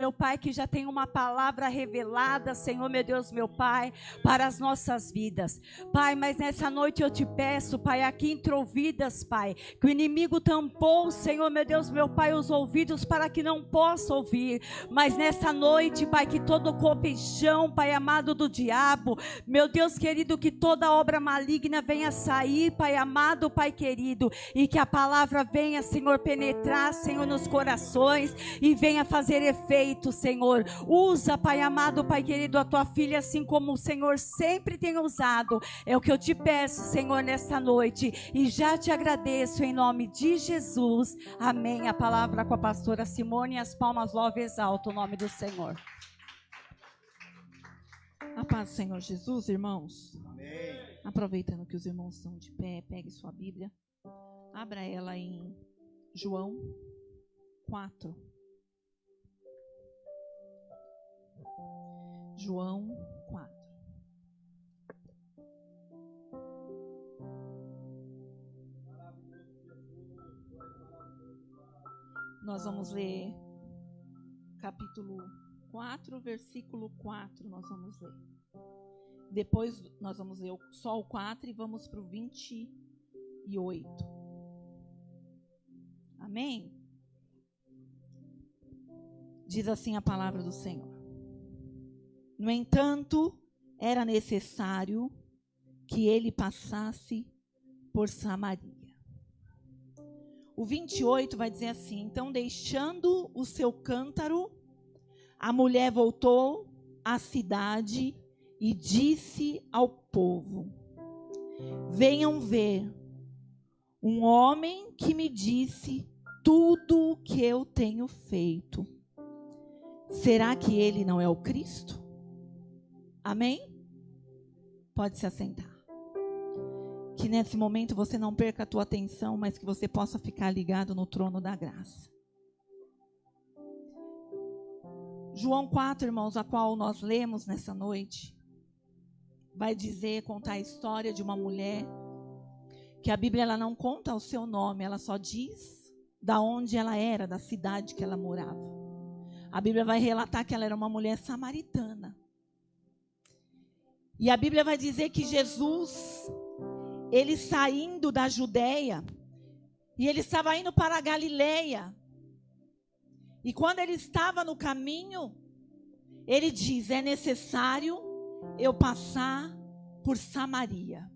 meu Pai, que já tem uma palavra revelada, Senhor, meu Deus, meu Pai, para as nossas vidas. Pai, mas nessa noite eu te peço, Pai, aqui entre ouvidas, Pai, que o inimigo tampou, Senhor, meu Deus, meu Pai, os ouvidos para que não possa ouvir. Mas nessa noite, Pai, que todo copichão, Pai amado do diabo, meu Deus querido, que toda obra maligna venha sair, Pai amado, Pai querido, e que a palavra venha, Senhor, penetrar, Senhor, nos corações e venha fazer efeito, Senhor. Usa, Pai amado, Pai querido, a tua filha assim como o Senhor sempre tem usado. É o que eu te peço, Senhor, nesta noite, e já te agradeço em nome de Jesus. Amém. A palavra com a pastora Simone, as palmas louvam e exaltam o nome do Senhor. A paz do Senhor Jesus, irmãos. Amém. Aproveitando que os irmãos estão de pé, pegue sua Bíblia, abra ela em João 4. João 4. Nós vamos ler capítulo 4, versículo 4, nós vamos ler. Depois nós vamos ler só o 4 e vamos para o 28. Amém? Diz assim a palavra do Senhor. No entanto, era necessário que ele passasse por Samaria. O 28 vai dizer assim: então, deixando o seu cântaro, a mulher voltou à cidade e disse ao povo: venham ver um homem que me disse tudo o que eu tenho feito. Será que ele não é o Cristo? Amém? Pode se assentar. Que nesse momento você não perca a tua atenção, mas que você possa ficar ligado no trono da graça. João 4, irmãos, a qual nós lemos nessa noite, vai contar a história de uma mulher que a Bíblia ela não conta o seu nome, ela só diz da onde ela era, da cidade que ela morava. A Bíblia vai relatar que ela era uma mulher samaritana. E a Bíblia vai dizer que Jesus, ele saindo da Judeia, e ele estava indo para a Galileia. E quando ele estava no caminho, ele diz: é necessário eu passar por Samaria.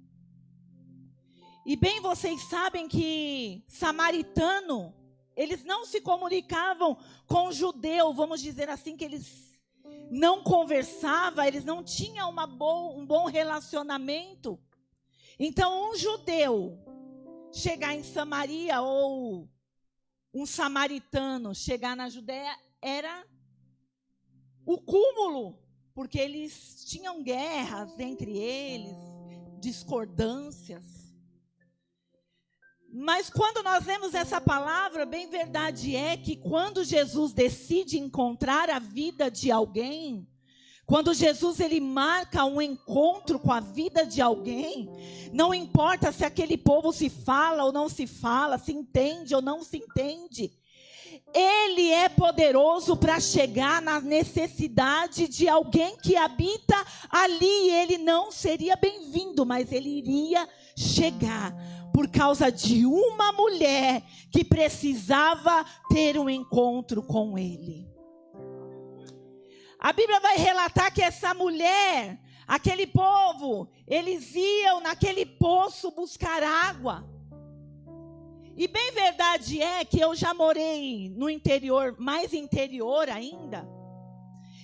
E bem vocês sabem que samaritano, eles não se comunicavam com judeu, vamos dizer assim, que eles não conversavam, eles não tinham um bom relacionamento. Então, um judeu chegar em Samaria ou um samaritano chegar na Judeia era o cúmulo, porque eles tinham guerras entre eles, discordâncias. Mas quando nós lemos essa palavra, bem verdade é que quando Jesus decide encontrar a vida de alguém, quando Jesus ele marca um encontro com a vida de alguém, não importa se aquele povo se fala ou não se fala, se entende ou não se entende, ele é poderoso para chegar na necessidade de alguém que habita ali. Ele não seria bem-vindo, mas ele iria chegar por causa de uma mulher que precisava ter um encontro com ele. A Bíblia vai relatar que essa mulher, aquele povo, eles iam naquele poço buscar água. E bem verdade é que eu já morei no interior, mais interior ainda.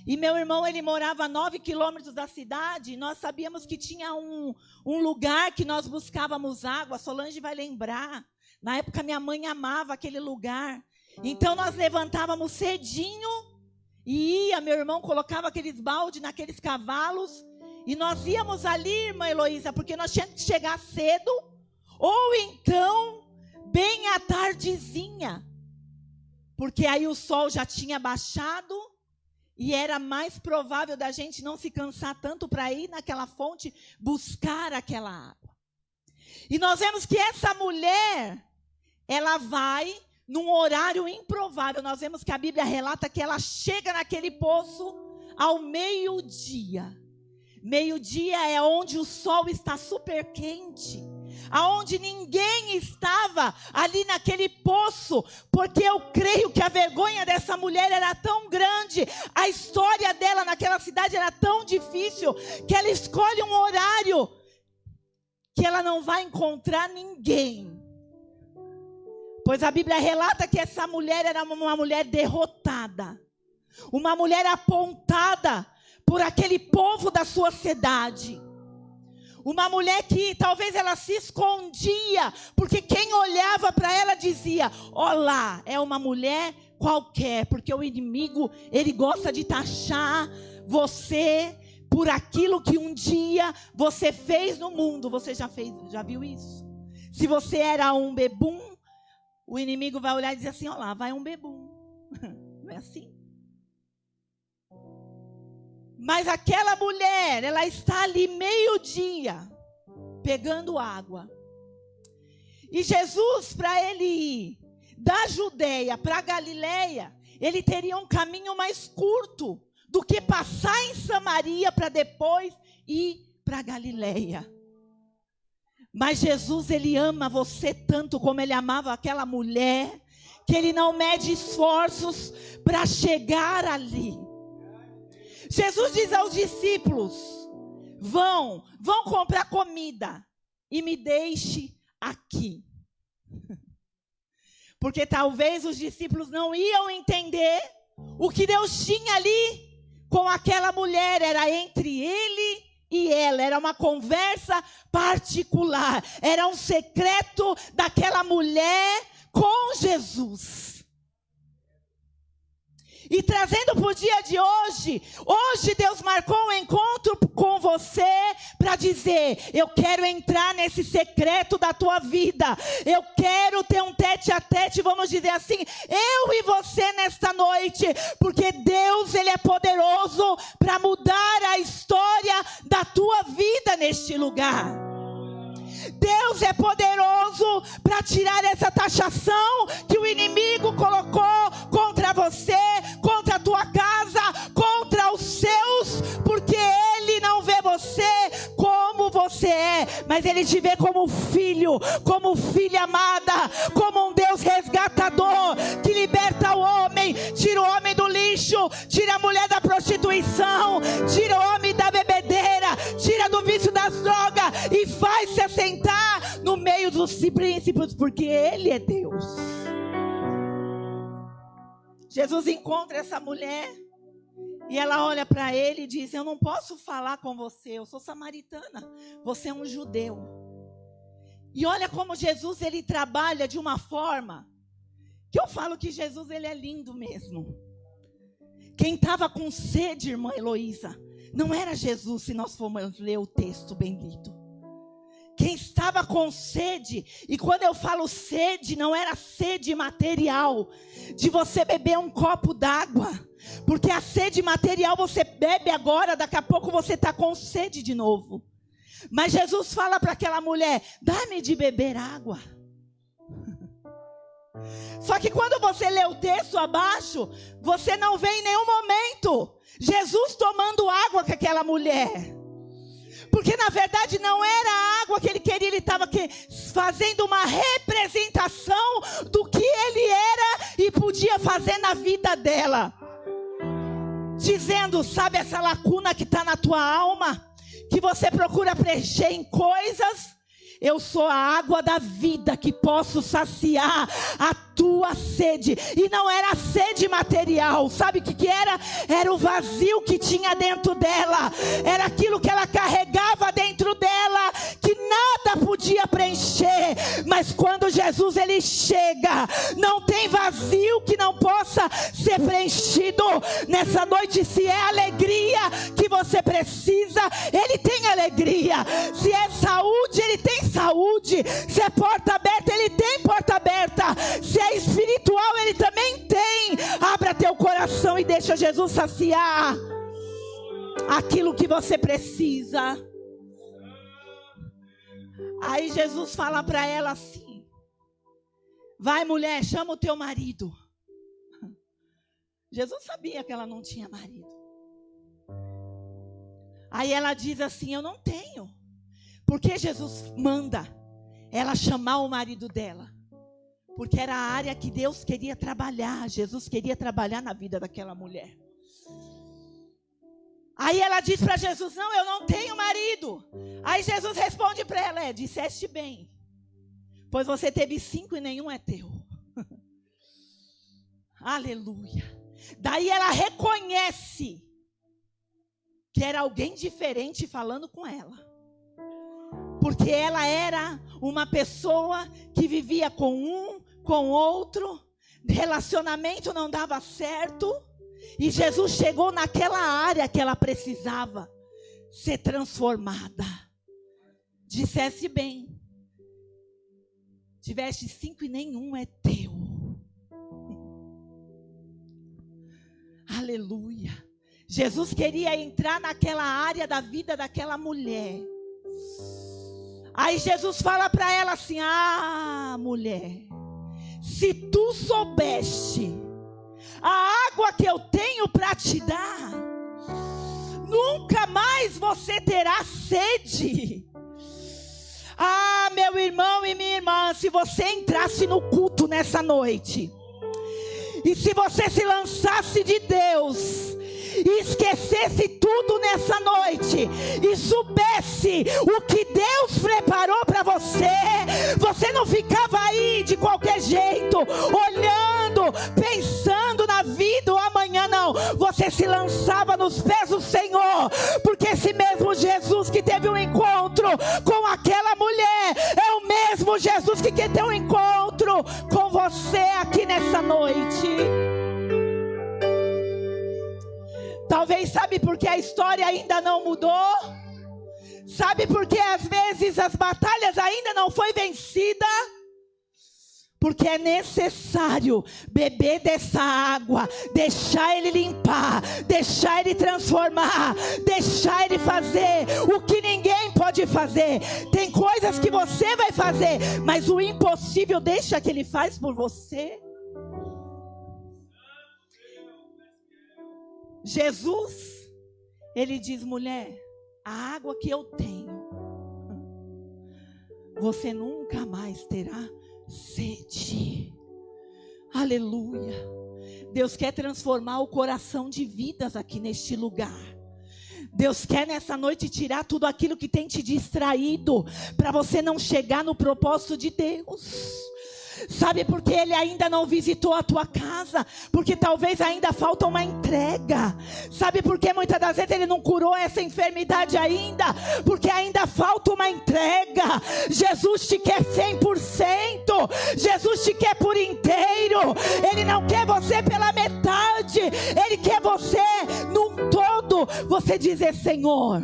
E meu irmão, ele morava a 9 quilômetros da cidade. E nós sabíamos que tinha um lugar que nós buscávamos água. A Solange vai lembrar. Na época, minha mãe amava aquele lugar. Então, nós levantávamos cedinho e ia. Meu irmão colocava aqueles baldes naqueles cavalos. E nós íamos ali, irmã Heloísa, porque nós tínhamos que chegar cedo. Ou então, bem à tardezinha. Porque aí o sol já tinha baixado. E era mais provável da gente não se cansar tanto para ir naquela fonte buscar aquela água. E nós vemos que essa mulher, ela vai num horário improvável. Nós vemos que a Bíblia relata que ela chega naquele poço ao meio-dia. Meio-dia é onde o sol está super quente, aonde ninguém estava ali naquele poço, porque eu creio que a vergonha dessa mulher era tão grande, a história dela naquela cidade era tão difícil, que ela escolhe um horário que ela não vai encontrar ninguém. Pois a Bíblia relata que essa mulher era uma mulher derrotada, uma mulher apontada por aquele povo da sua cidade. Uma mulher que talvez ela se escondia, porque quem olhava para ela dizia: ó lá, é uma mulher qualquer, porque o inimigo, ele gosta de taxar você por aquilo que um dia você fez no mundo. Você já viu isso? Se você era um bebum, o inimigo vai olhar e dizer assim: ó lá, vai um bebum. Não é assim? Mas aquela mulher, ela está ali meio-dia, pegando água. E Jesus, para ele ir da Judeia para Galileia, ele teria um caminho mais curto do que passar em Samaria para depois ir para Galileia. Mas Jesus, ele ama você tanto como ele amava aquela mulher, que ele não mede esforços para chegar ali. Jesus diz aos discípulos: vão comprar comida e me deixe aqui. Porque talvez os discípulos não iam entender o que Deus tinha ali com aquela mulher. Era entre ele e ela, era uma conversa particular, era um secreto daquela mulher com Jesus. E trazendo para o dia de hoje Deus marcou um encontro com você para dizer: eu quero entrar nesse secreto da tua vida, eu quero ter um tete a tete, vamos dizer assim, eu e você nesta noite, porque Deus, ele é poderoso para mudar a história da tua vida neste lugar. Deus é poderoso para tirar essa taxação que o inimigo colocou contra você, contra a tua casa, contra os seus, porque ele não vê você como você é, mas ele te vê como filho, como filha amada, como um Deus resgatador, que liberta o homem, tira o homem do lixo, tira a mulher da prostituição, tira o homem da bebedeira, tira do vício das drogas e faz se assentar no meio dos príncipes, porque ele é Deus. Jesus encontra essa mulher e ela olha para ele e diz: eu não posso falar com você, eu sou samaritana, você é um judeu. E olha como Jesus, ele trabalha de uma forma que eu falo que Jesus, ele é lindo mesmo. Quem estava com sede, irmã Heloísa, não era Jesus, se nós formos ler o texto bem lido. Quem estava com sede, e quando eu falo sede, não era sede material, de você beber um copo d'água, porque a sede material você bebe agora, daqui a pouco você está com sede de novo. Mas Jesus fala para aquela mulher: dá-me de beber água. Só que quando você lê o texto abaixo, você não vê em nenhum momento Jesus tomando água com aquela mulher. Porque na verdade não era a água que ele queria, ele estava fazendo uma representação do que ele era e podia fazer na vida dela. Dizendo: sabe essa lacuna que está na tua alma, que você procura preencher em coisas? Eu sou a água da vida que posso saciar a tua sede. E não era sede material. Sabe o que era? Era o vazio que tinha dentro dela. Era aquilo que ela carregava dentro dela, que nada podia preencher. Mas quando Jesus, ele chega, não tem vazio que não possa ser preenchido. Nessa noite, se é alegria que você precisa, ele tem alegria. Se é saúde, ele tem saúde. Se é porta aberta, ele tem porta aberta. Se é espiritual, ele também tem. Abra teu coração e deixa Jesus saciar aquilo que você precisa. Aí Jesus fala para ela assim: Vai, mulher, chama o teu marido. Jesus sabia que ela não tinha marido. Aí ela diz assim: eu não tenho. Porque Jesus manda ela chamar o marido dela? Porque era a área que Deus queria trabalhar. Jesus queria trabalhar na vida daquela mulher. Aí ela diz para Jesus: não, eu não tenho marido. Aí Jesus responde para ela: disseste bem, pois você teve 5 e nenhum é teu. Aleluia. Daí ela reconhece que era alguém diferente falando com ela. Porque ela era uma pessoa que vivia com um, com outro. Relacionamento não dava certo. E Jesus chegou naquela área que ela precisava ser transformada. Dissesse bem, tiveste 5 e nenhum é teu. Aleluia. Jesus queria entrar naquela área da vida daquela mulher. Aí Jesus fala para ela assim: ah, mulher, se tu soubeste a água que eu tenho para te dar, nunca mais você terá sede. Ah, meu irmão e minha irmã, se você entrasse no culto nessa noite, e se você se lançasse de Deus, e esquecesse tudo nessa noite, e soubesse o que Deus preparou para você, você não ficava aí de qualquer jeito, olhando, pensando na vida ou amanhã, não. Você se lançava nos pés do Senhor, porque esse mesmo Jesus que teve um encontro com aquela mulher, é o mesmo Jesus que quer ter um encontro com você aqui nessa noite. Talvez, sabe por que a história ainda não mudou? Sabe por que às vezes as batalhas ainda não foi vencida? Porque é necessário beber dessa água, deixar Ele limpar, deixar Ele transformar, deixar Ele fazer o que ninguém pode fazer. Tem coisas que você vai fazer, mas o impossível deixa que Ele faz por você. Jesus, Ele diz: mulher, a água que eu tenho, você nunca mais terá sede. Aleluia. Deus quer transformar o coração de vidas aqui neste lugar. Deus quer nessa noite tirar tudo aquilo que tem te distraído, para você não chegar no propósito de Deus. Sabe por que Ele ainda não visitou a tua casa? Porque talvez ainda falta uma entrega. Sabe por que muitas das vezes Ele não curou essa enfermidade ainda? Porque ainda falta uma entrega. Jesus te quer 100%. Jesus te quer por inteiro. Ele não quer você pela metade. Ele quer você num todo. Você dizer: Senhor,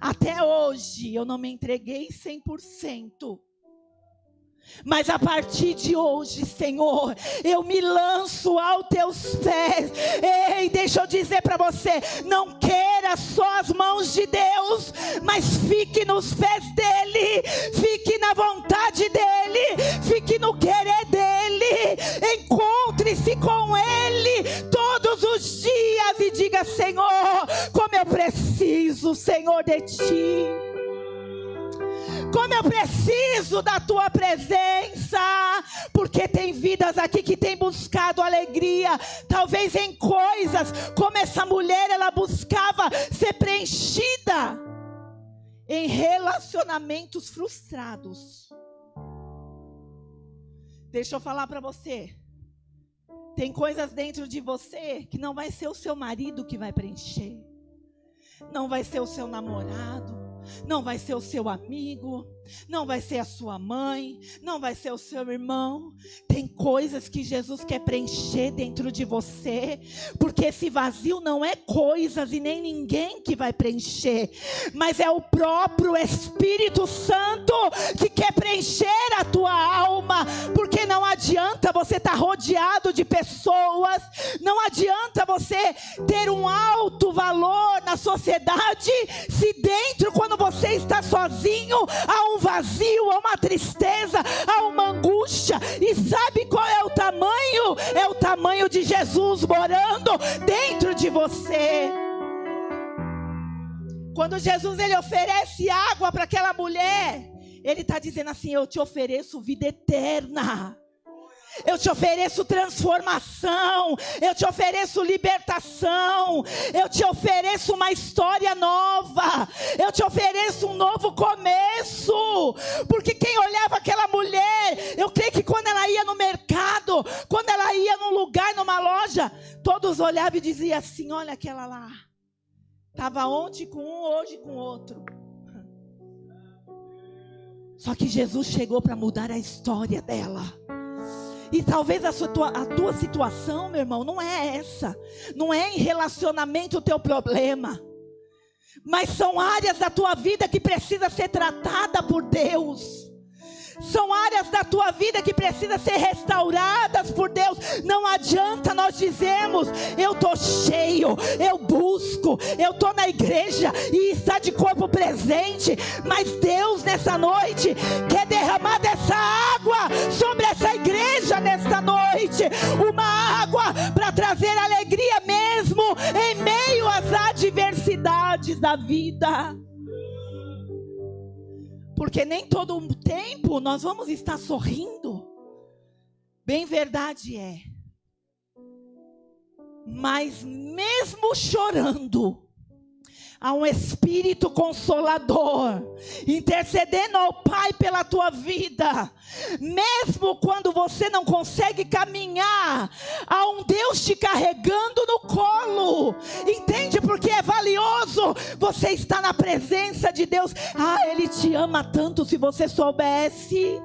até hoje eu não me entreguei 100%. Mas a partir de hoje, Senhor, eu me lanço aos teus pés. Ei, deixa eu dizer para você: não queira só as mãos de Deus, mas fique nos pés dEle, fique na vontade dEle, fique no querer dEle. Encontre-se com Ele todos os dias e diga: Senhor, como eu preciso, Senhor, de Ti. Como eu preciso da tua presença, porque tem vidas aqui que têm buscado alegria, talvez em coisas, como essa mulher, ela buscava ser preenchida em relacionamentos frustrados. Deixa eu falar para você, tem coisas dentro de você que não vai ser o seu marido que vai preencher, não vai ser o seu namorado, não vai ser o seu amigo, não vai ser a sua mãe, não vai ser o seu irmão. Tem coisas que Jesus quer preencher dentro de você, porque esse vazio não é coisas e nem ninguém que vai preencher, mas é o próprio Espírito Santo que quer preencher a tua alma. Porque não adianta você estar rodeado de pessoas, não adianta você ter um alto valor na sociedade, se dentro, quando você está sozinho, há um vazio, há uma tristeza, há uma angústia. angústia. E sabe qual é o tamanho? É o tamanho de Jesus morando dentro de você. Quando Jesus ele oferece água para aquela mulher, ele está dizendo assim: eu te ofereço vida eterna. Eu te ofereço transformação, eu te ofereço libertação, eu te ofereço uma história nova, eu te ofereço um novo começo. Porque quem olhava aquela mulher, eu creio que quando ela ia no mercado, quando ela ia num lugar, numa loja, todos olhavam e diziam assim: olha aquela lá, estava ontem com um, hoje com outro. Só que Jesus chegou para mudar a história dela. E talvez a tua situação, meu irmão, não é essa. Não é em relacionamento o teu problema. Mas são áreas da tua vida que precisa ser tratada por Deus. São áreas da tua vida que precisam ser restauradas por Deus. Não adianta nós dizermos: eu estou cheio, eu busco, eu estou na igreja e está de corpo presente. Mas Deus nessa noite quer derramar dessa água sobre essa igreja nesta noite. Uma água para trazer alegria mesmo em meio às adversidades da vida. Porque nem todo o tempo nós vamos estar sorrindo. Bem verdade é. Mas mesmo chorando, há um Espírito Consolador intercedendo ao Pai pela tua vida. Mesmo quando você não consegue caminhar, há um Deus te carregando no colo. Entende? Porque é valioso você estar na presença de Deus. Ele te ama tanto, se você soubesse.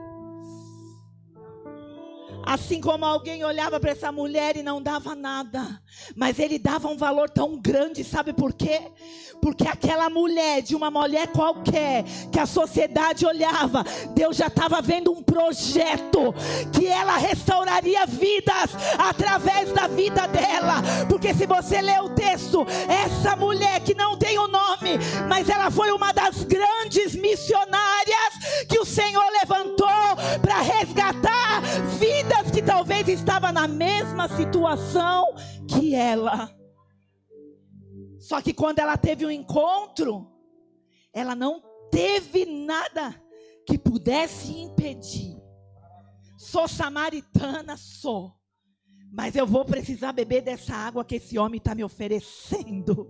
Assim como alguém olhava para essa mulher e não dava nada, mas ele dava um valor tão grande, sabe por quê? Porque aquela mulher, de uma mulher qualquer, que a sociedade olhava, Deus já estava vendo um projeto, que ela restauraria vidas, através da vida dela. Porque se você ler o texto, essa mulher que não tem o nome, mas ela foi uma das grandes missionárias, que o Senhor levantou, para resgatar vidas, que talvez estava na mesma situação que ela. Só que quando ela teve um encontro, ela não teve nada que pudesse impedir. Sou samaritana, sou, mas eu vou precisar beber dessa água que esse homem está me oferecendo.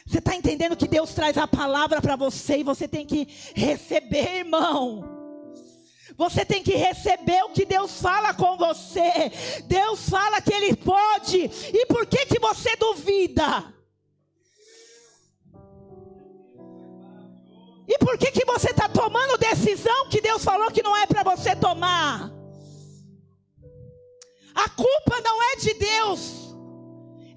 Você está entendendo que Deus traz a palavra para você e você tem que receber, irmão. Você tem que receber o que Deus fala com você. Deus fala que Ele pode. E por que você duvida? E por que você está tomando decisão que Deus falou que não é para você tomar? A culpa não é de Deus.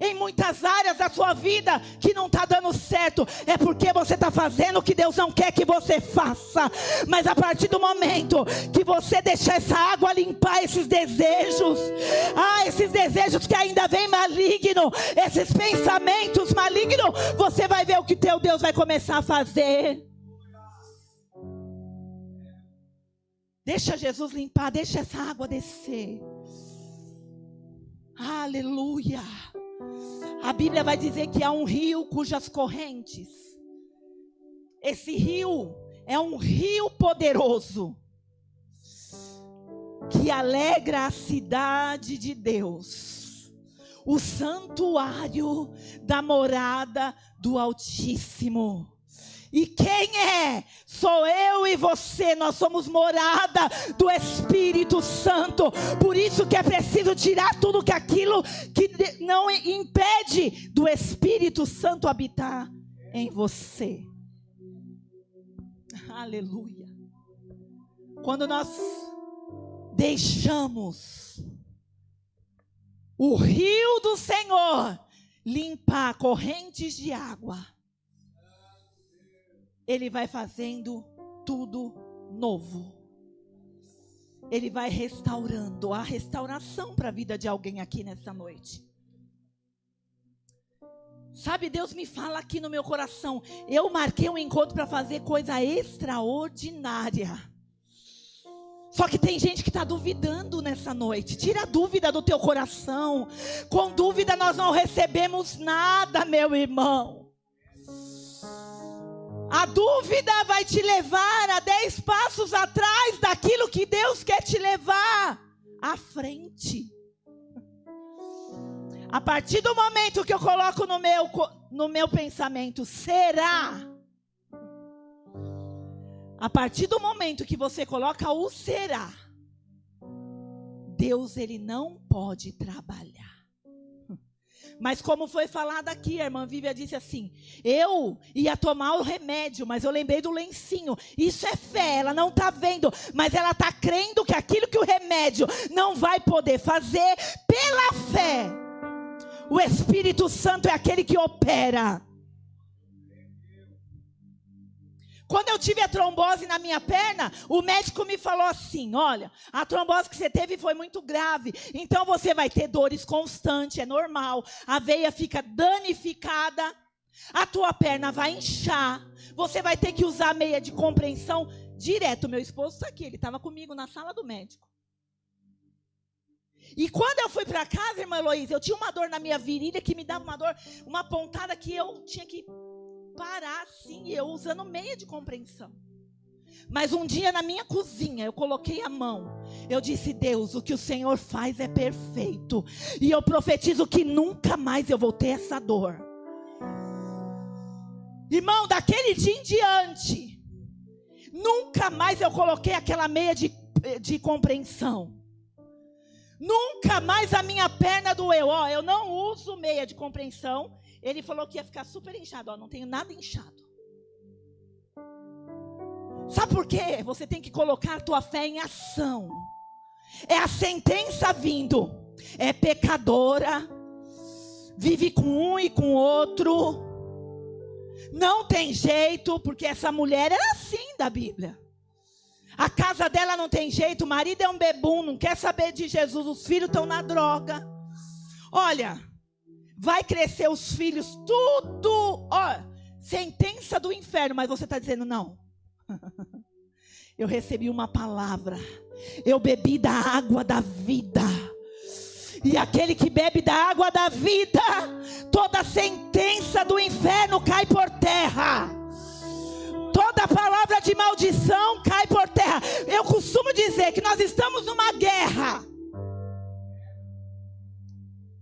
Em muitas áreas da sua vida que não está dando certo, é porque você está fazendo o que Deus não quer que você faça. Mas a partir do momento que você deixar essa água limpar esses desejos, esses desejos que ainda vem maligno, esses pensamentos malignos, você vai ver o que teu Deus vai começar a fazer. Deixa Jesus limpar, deixa essa água descer. Aleluia. A Bíblia vai dizer que há um rio cujas correntes, esse rio é um rio poderoso, que alegra a cidade de Deus, o santuário da morada do Altíssimo. E quem é? Sou eu e você. Nós somos morada do Espírito Santo. Por isso que é preciso tirar tudo aquilo que não impede do Espírito Santo habitar em você. Aleluia. Quando nós deixamos o rio do Senhor limpar correntes de água, Ele vai fazendo tudo novo. Ele vai restaurando. A restauração para a vida de alguém aqui nessa noite. Sabe, Deus me fala aqui no meu coração. Eu marquei um encontro para fazer coisa extraordinária. Só que tem gente que está duvidando nessa noite. Tira a dúvida do teu coração. Com dúvida nós não recebemos nada, meu irmão. A dúvida vai te levar a 10 passos atrás daquilo que Deus quer te levar à frente. A partir do momento que eu coloco no meu pensamento, será? A partir do momento que você coloca o será, Deus, ele não pode trabalhar. Mas como foi falado aqui, a irmã Vívia disse assim, eu ia tomar o remédio, mas eu lembrei do lencinho. Isso é fé, ela não está vendo, mas ela está crendo que aquilo que o remédio não vai poder fazer, pela fé, o Espírito Santo é aquele que opera. Quando eu tive a trombose na minha perna, o médico me falou assim, olha, a trombose que você teve foi muito grave, então você vai ter dores constantes, é normal, a veia fica danificada, a tua perna vai inchar, você vai ter que usar meia de compreensão direto. Meu esposo está aqui, ele estava comigo na sala do médico. E quando eu fui para casa, irmã Heloísa, eu tinha uma dor na minha virilha que me dava uma dor, uma pontada que eu tinha que parar assim, eu usando meia de compreensão. Mas um dia na minha cozinha, eu coloquei a mão, eu disse, Deus, o que o Senhor faz é perfeito, e eu profetizo que nunca mais eu vou ter essa dor. Irmão, daquele dia em diante, nunca mais eu coloquei aquela meia de compreensão. Nunca mais a minha perna doeu. Ó, eu não uso meia de compreensão. Ele falou que ia ficar super inchado. Ó, não tenho nada inchado. Sabe por quê? Você tem que colocar a tua fé em ação. É a sentença vindo. É pecadora. Vive com um e com outro. Não tem jeito, porque essa mulher era assim da Bíblia. A casa dela não tem jeito, o marido é um bebum, não quer saber de Jesus, os filhos estão na droga. Olha, vai crescer os filhos, tudo, ó, sentença do inferno, mas você está dizendo não. Eu recebi uma palavra, eu bebi da água da vida. E aquele que bebe da água da vida, toda sentença do inferno cai por terra. Toda palavra de maldição cai por terra. Eu costumo dizer que nós estamos numa guerra.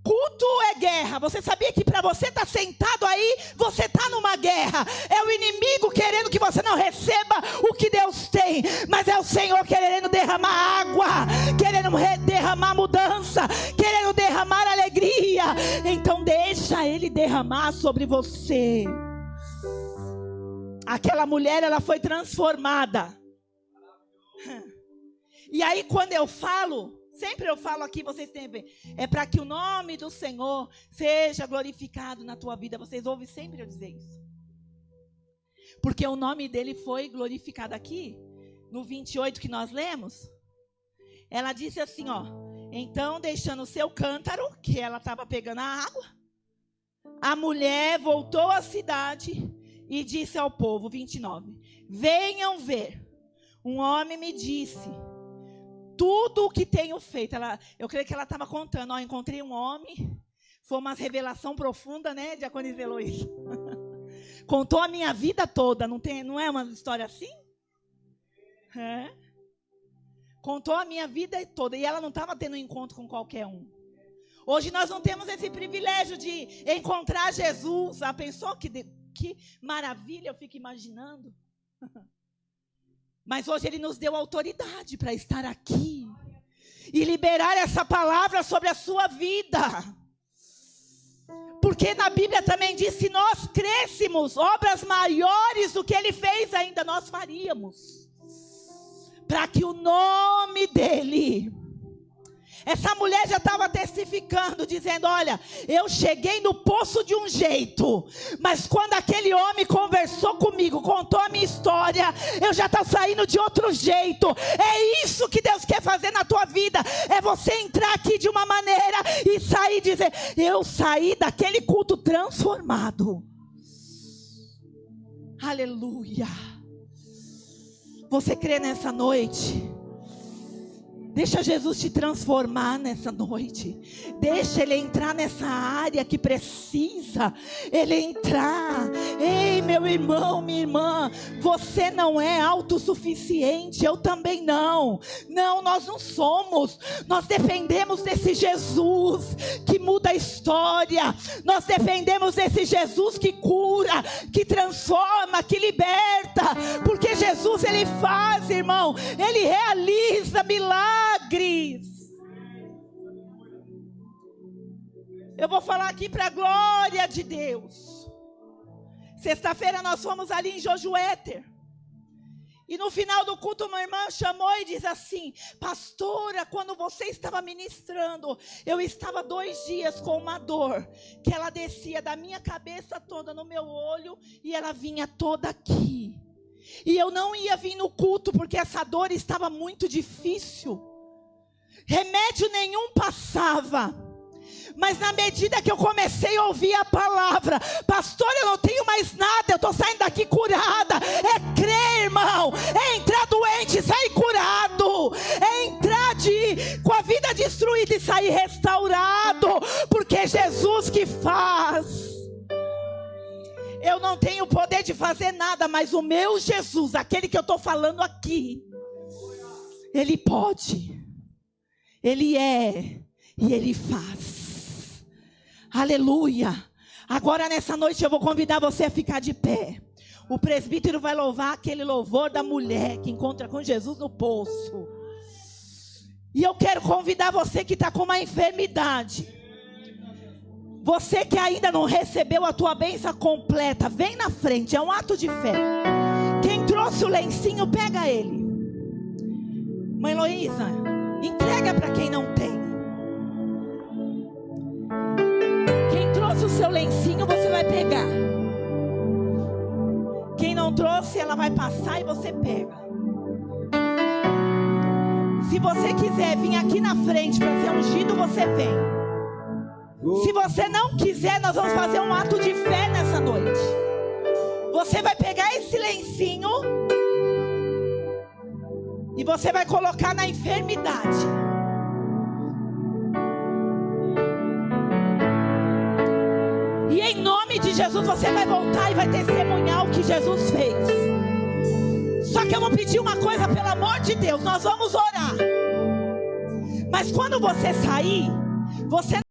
Culto é guerra. Você sabia que para você estar sentado aí, você está numa guerra. É o inimigo querendo que você não receba o que Deus tem. Mas é o Senhor querendo derramar água, querendo derramar mudança, querendo derramar alegria. Então deixa Ele derramar sobre você. Aquela mulher, ela foi transformada. E aí quando eu falo, sempre eu falo aqui, vocês têm a ver, é para que o nome do Senhor seja glorificado na tua vida. Vocês ouvem sempre eu dizer isso. Porque o nome dele foi glorificado aqui, no 28 que nós lemos. Ela disse assim, ó, então deixando o seu cântaro, que ela estava pegando a água, a mulher voltou à cidade e disse ao povo, 29, venham ver, um homem me disse tudo o que tenho feito. Eu creio que ela estava contando, ó, encontrei um homem, foi uma revelação profunda, né, Diaconisa Heloísa? Contou a minha vida toda, não é uma história assim? É. Contou a minha vida toda, e ela não estava tendo um encontro com qualquer um. Hoje nós não temos esse privilégio de encontrar Jesus. Ah, pensou que maravilha, eu fico imaginando. Mas hoje Ele nos deu autoridade para estar aqui e liberar essa palavra sobre a sua vida. Porque na Bíblia também diz, se nós crêssemos obras maiores do que Ele fez, ainda nós faríamos. Para que o nome dEle... Essa mulher já estava testificando, dizendo, olha, eu cheguei no poço de um jeito, mas quando aquele homem conversou comigo, contou a minha história, eu já estou saindo de outro jeito. É isso que Deus quer fazer na tua vida, é você entrar aqui de uma maneira e sair e dizer, eu saí daquele culto transformado. Aleluia. Você crê nessa noite? Deixa Jesus te transformar nessa noite. Deixa Ele entrar nessa área que precisa Ele entrar. Ei, meu irmão, minha irmã, você não é autossuficiente, eu também não. Não, nós não somos. Nós dependemos desse Jesus que muda a história. Nós dependemos desse Jesus que cura, que transforma, que liberta. Porque Jesus, Ele faz, irmão, Ele realiza milagres. Eu vou falar aqui para a glória de Deus. Sexta-feira nós fomos ali em Josuéter. E no final do culto uma irmã chamou e diz assim: pastora, quando você estava ministrando, eu estava 2 dias com uma dor, que ela descia da minha cabeça toda no meu olho e ela vinha toda aqui. E eu não ia vir no culto porque essa dor estava muito difícil. Remédio nenhum passava. Mas na medida que eu comecei a ouvir a palavra, pastor, eu não tenho mais nada, eu estou saindo daqui curada. É crer, irmão, é entrar doente e sair curado, é entrar com a vida destruída e sair restaurado, porque é Jesus que faz. Eu não tenho poder de fazer nada, mas o meu Jesus, aquele que eu estou falando aqui, Ele pode, Ele é e Ele faz. Aleluia. Agora nessa noite eu vou convidar você a ficar de pé. O presbítero vai louvar aquele louvor da mulher que encontra com Jesus no poço. E eu quero convidar você que está com uma enfermidade. Você que ainda não recebeu a tua bênção completa, vem na frente, é um ato de fé. Quem trouxe o lencinho, pega ele. Mãe Heloísa, entrega para quem não tem. Quem trouxe o seu lencinho, você vai pegar. Quem não trouxe, ela vai passar e você pega. Se você quiser vir aqui na frente para ser ungido, você vem. Se você não quiser, nós vamos fazer um ato de fé nessa noite. Você vai pegar esse lencinho e você vai colocar na enfermidade. E em nome de Jesus você vai voltar e vai testemunhar o que Jesus fez. Só que eu vou pedir uma coisa, pelo amor de Deus, nós vamos orar. Mas quando você sair, você